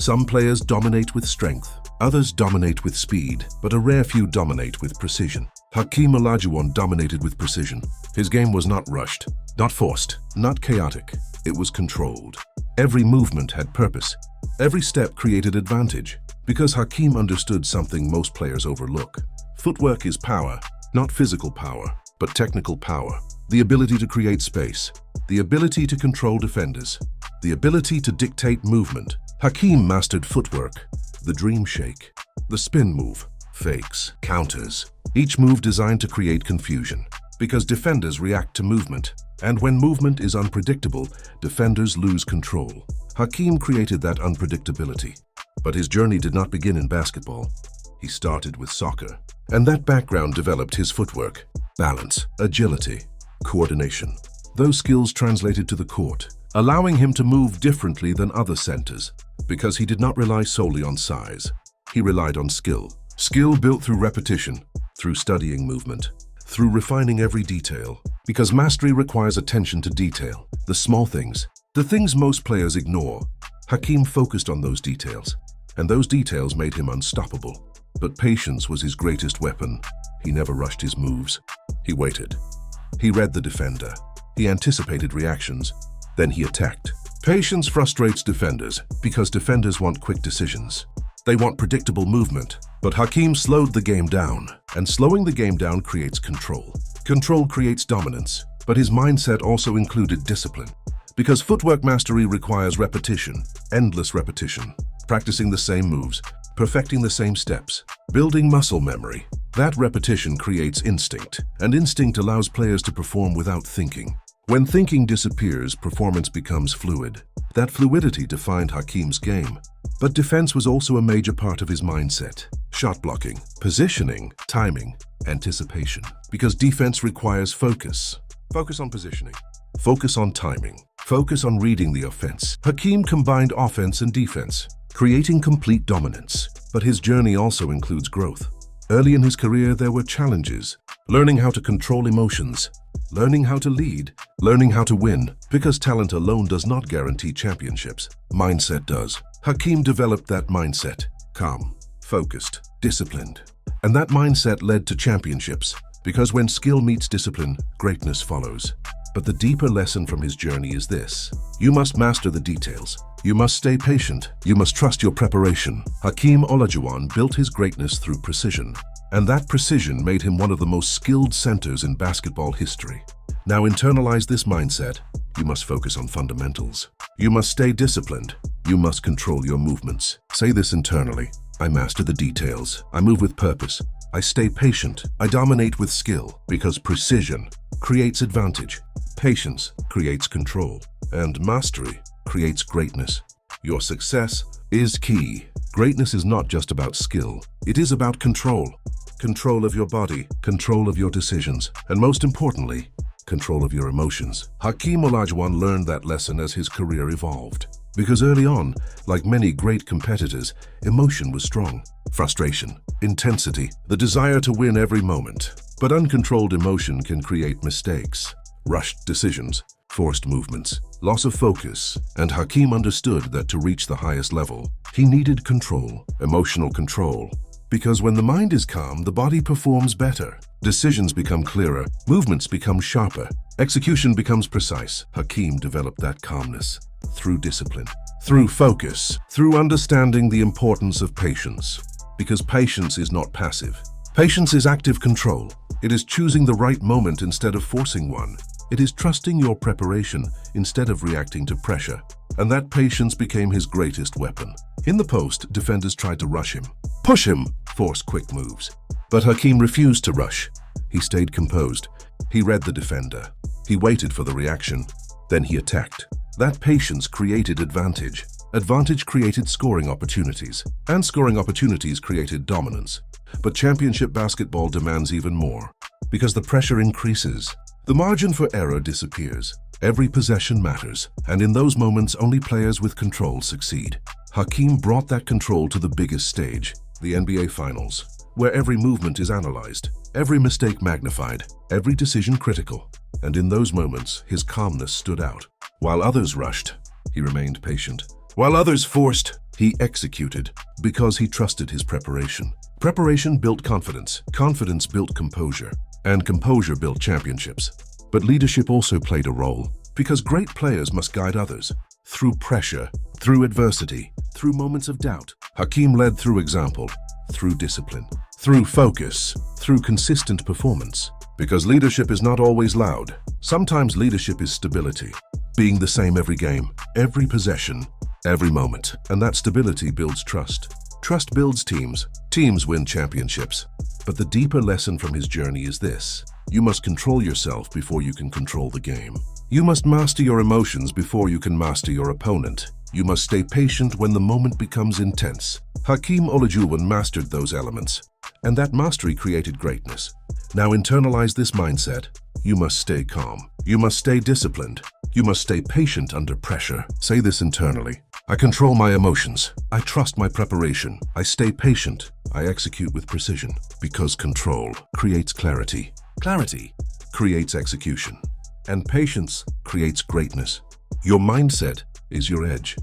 Some players dominate with strength, others dominate with speed, but a rare few dominate with precision. Hakeem Olajuwon dominated with precision. His game was not rushed, not forced, not chaotic. It was controlled. Every movement had purpose. Every step created advantage, because Hakeem understood something most players overlook. Footwork is power, not physical power, but technical power. The ability to create space, the ability to control defenders, the ability to dictate movement. Hakeem mastered footwork, the dream shake, the spin move, fakes, counters. Each move designed to create confusion, because defenders react to movement. And when movement is unpredictable, defenders lose control. Hakeem created that unpredictability. But his journey did not begin in basketball. He started with soccer. And that background developed his footwork, balance, agility, coordination. Those skills translated to the court, allowing him to move differently than other centers, because he did not rely solely on size. He relied on skill. Skill built through repetition, through studying movement, through refining every detail, because mastery requires attention to detail, the small things, the things most players ignore. Hakeem focused on those details, and those details made him unstoppable. But patience was his greatest weapon. He never rushed his moves. He waited. He read the defender. He anticipated reactions. Then he attacked. Patience frustrates defenders because defenders want quick decisions. They want predictable movement. But Hakeem slowed the game down, and slowing the game down creates control. Control creates dominance, but his mindset also included discipline. Because footwork mastery requires repetition, endless repetition, practicing the same moves, perfecting the same steps, building muscle memory. That repetition creates instinct, and instinct allows players to perform without thinking. When thinking disappears, performance becomes fluid. That fluidity defined Hakeem's game. But defense was also a major part of his mindset. Shot blocking, positioning, timing, anticipation. Because defense requires focus. Focus on positioning. Focus on timing. Focus on reading the offense. Hakeem combined offense and defense, creating complete dominance. But his journey also includes growth. Early in his career, there were challenges. Learning how to control emotions, learning how to lead, learning how to win. Because talent alone does not guarantee championships. Mindset does. Hakeem developed that mindset. Calm, focused, disciplined. And that mindset led to championships. Because when skill meets discipline, greatness follows. But the deeper lesson from his journey is this. You must master the details. You must stay patient. You must trust your preparation. Hakeem Olajuwon built his greatness through precision. And that precision made him one of the most skilled centers in basketball history. Now internalize this mindset. You must focus on fundamentals. You must stay disciplined. You must control your movements. Say this internally. I master the details. I move with purpose. I stay patient. I dominate with skill. Because precision creates advantage. Patience creates control. And mastery creates greatness. Your success is key. Greatness is not just about skill. It is about control. Control of your body, control of your decisions, and most importantly, control of your emotions. Hakeem Olajuwon learned that lesson as his career evolved. Because early on, like many great competitors, emotion was strong. Frustration, intensity, the desire to win every moment. But uncontrolled emotion can create mistakes, rushed decisions, forced movements, loss of focus. And Hakeem understood that to reach the highest level, he needed control, emotional control. Because when the mind is calm, the body performs better. Decisions become clearer, movements become sharper, execution becomes precise. Hakeem developed that calmness through discipline, through focus, through understanding the importance of patience. Because patience is not passive. Patience is active control. It is choosing the right moment instead of forcing one. It is trusting your preparation instead of reacting to pressure. And that patience became his greatest weapon. In the post, defenders tried to rush him, push him, force quick moves. But Hakeem refused to rush. He stayed composed. He read the defender. He waited for the reaction. Then he attacked. That patience created advantage. Advantage created scoring opportunities. And scoring opportunities created dominance. But championship basketball demands even more. Because the pressure increases. The margin for error disappears. Every possession matters, and in those moments only players with control succeed. Hakeem brought that control to the biggest stage, the NBA Finals, where every movement is analyzed, every mistake magnified, every decision critical. And in those moments, his calmness stood out. While others rushed, he remained patient. While others forced, He executed because he trusted his preparation. Preparation built confidence, confidence built composure, and composure built championships. But leadership also played a role, because great players must guide others through pressure, through adversity, through moments of doubt. Hakeem led through example, through discipline, through focus, through consistent performance. Because leadership is not always loud. Sometimes leadership is stability, being the same every game, every possession, every moment. And that stability builds trust. Trust builds teams. Teams win championships. But the deeper lesson from his journey is this: you must control yourself before you can control the game. You must master your emotions before you can master your opponent. You must stay patient when the moment becomes intense. Hakeem Olajuwon mastered those elements, and that mastery created greatness. Now internalize this mindset. You must stay calm. You must stay disciplined. You must stay patient under pressure. Say this internally. I control my emotions. I trust my preparation. I stay patient. I execute with precision. Because control creates clarity. Clarity creates execution. And patience creates greatness. Your mindset is your edge.